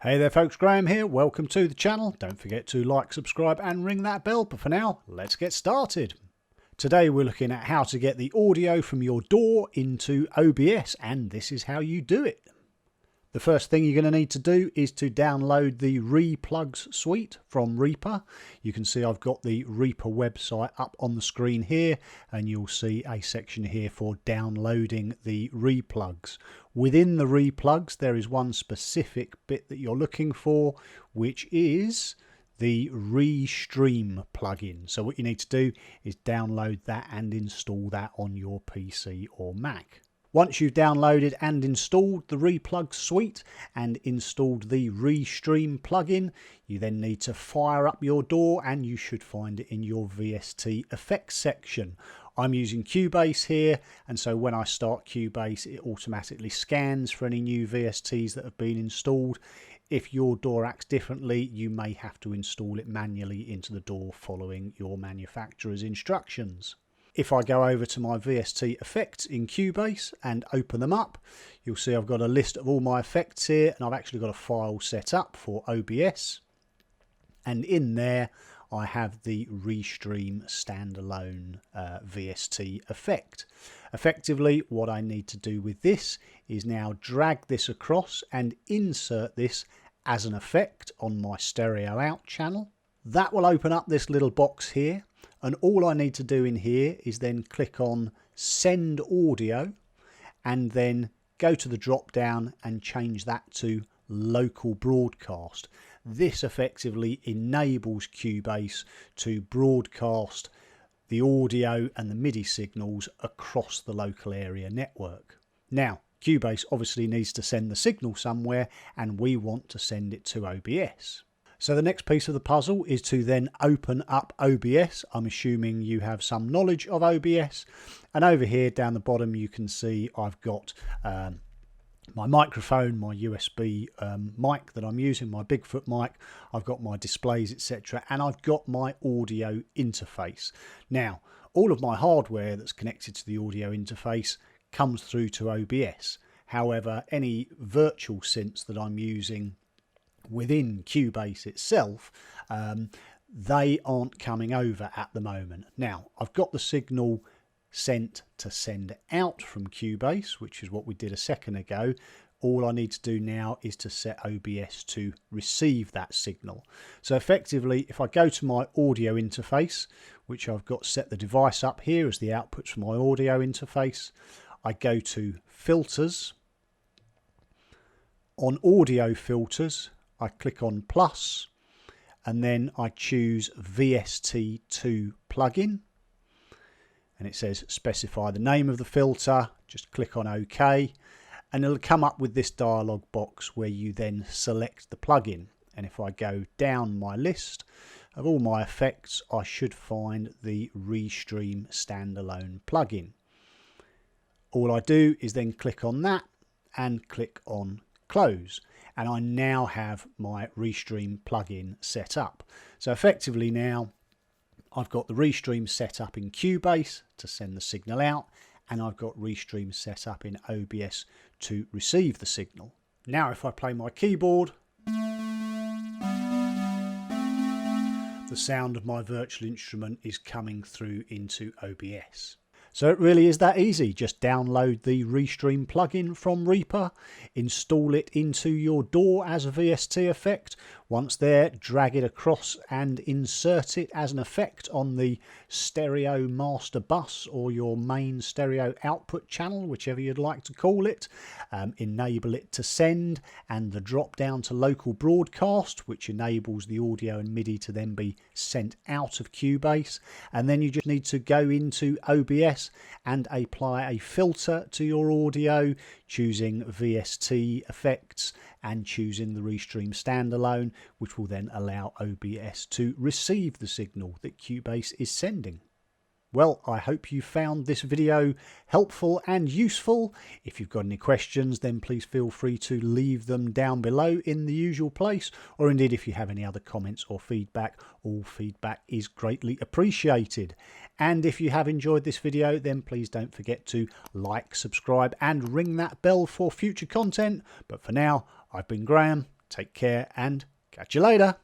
Hey there folks, Graham here. Welcome to the channel. Don't forget to like, subscribe and ring that bell. But for now, let's get started. Today we're looking at how to get the audio from your DAW into OBS, and this is how you do it. The first thing you're going to need to do is to download the Replugs suite from Reaper. You can see I've got the Reaper website up on the screen here, and you'll see a section here for downloading the Replugs. Within the Replugs there is one specific bit that you're looking for, which is the Restream plugin. So what you need to do is download that and install that on your PC or Mac. Once you've downloaded and installed the Replugs suite and installed the Restream plugin, you then need to fire up your DAW, and you should find it in your VST effects section. I'm using Cubase here, and so when I start Cubase it automatically scans for any new VSTs that have been installed. If your DAW acts differently, you may have to install it manually into the DAW following your manufacturer's instructions. If I go over to my VST effects in Cubase and open them up, you'll see I've got a list of all my effects here, and I've actually got a file set up for OBS. And in there, I have the Restream standalone VST effect. Effectively, what I need to do with this is now drag this across and insert this as an effect on my stereo out channel. That will open up this little box here. And all I need to do in here is then click on Send Audio and then go to the drop down and change that to Local Broadcast. This effectively enables Cubase to broadcast the audio and the MIDI signals across the local area network. Now, Cubase obviously needs to send the signal somewhere, and we want to send it to OBS. So the next piece of the puzzle is to then open up OBS. I'm assuming you have some knowledge of OBS. And over here down the bottom you can see I've got my microphone, my USB mic that I'm using, my Bigfoot mic. I've got my displays, etc. And I've got my audio interface. Now, all of my hardware that's connected to the audio interface comes through to OBS. However, any virtual synths that I'm using within Cubase itself, they aren't coming over at the moment. Now, I've got the signal sent to send out from Cubase, which is what we did a second ago. All I need to do now is to set OBS to receive that signal. So effectively, if I go to my audio interface, which I've got set the device up here as the outputs from my audio interface, I go to Filters. On Audio Filters, I click on plus, and then I choose VST2 plugin, and it says specify the name of the filter. Just click on OK, and it'll come up with this dialog box where you then select the plugin. And if I go down my list of all my effects, I should find the Restream standalone plugin. All I do is then click on that and click on close, and I now have my Restream plugin set up. So effectively now I've got the Restream set up in Cubase to send the signal out, and I've got Restream set up in OBS to receive the signal. Now if I play my keyboard, the sound of my virtual instrument is coming through into OBS. So it really is that easy. Just download the Restream plugin from Reaper, install it into your DAW as a VST effect. Once there, drag it across and insert it as an effect on the stereo master bus or your main stereo output channel, whichever you'd like to call it. Enable it to send, and the drop down to local broadcast, which enables the audio and MIDI to then be sent out of Cubase. And then you just need to go into OBS and apply a filter to your audio, choosing VST effects and choosing the Restream standalone, which will then allow OBS to receive the signal that Cubase is sending. Well, I hope you found this video helpful and useful. If you've got any questions, then please feel free to leave them down below in the usual place, or indeed if you have any other comments or feedback, all feedback is greatly appreciated. And if you have enjoyed this video, then please don't forget to like, subscribe and ring that bell for future content. But for now, I've been Graham. Take care and catch you later.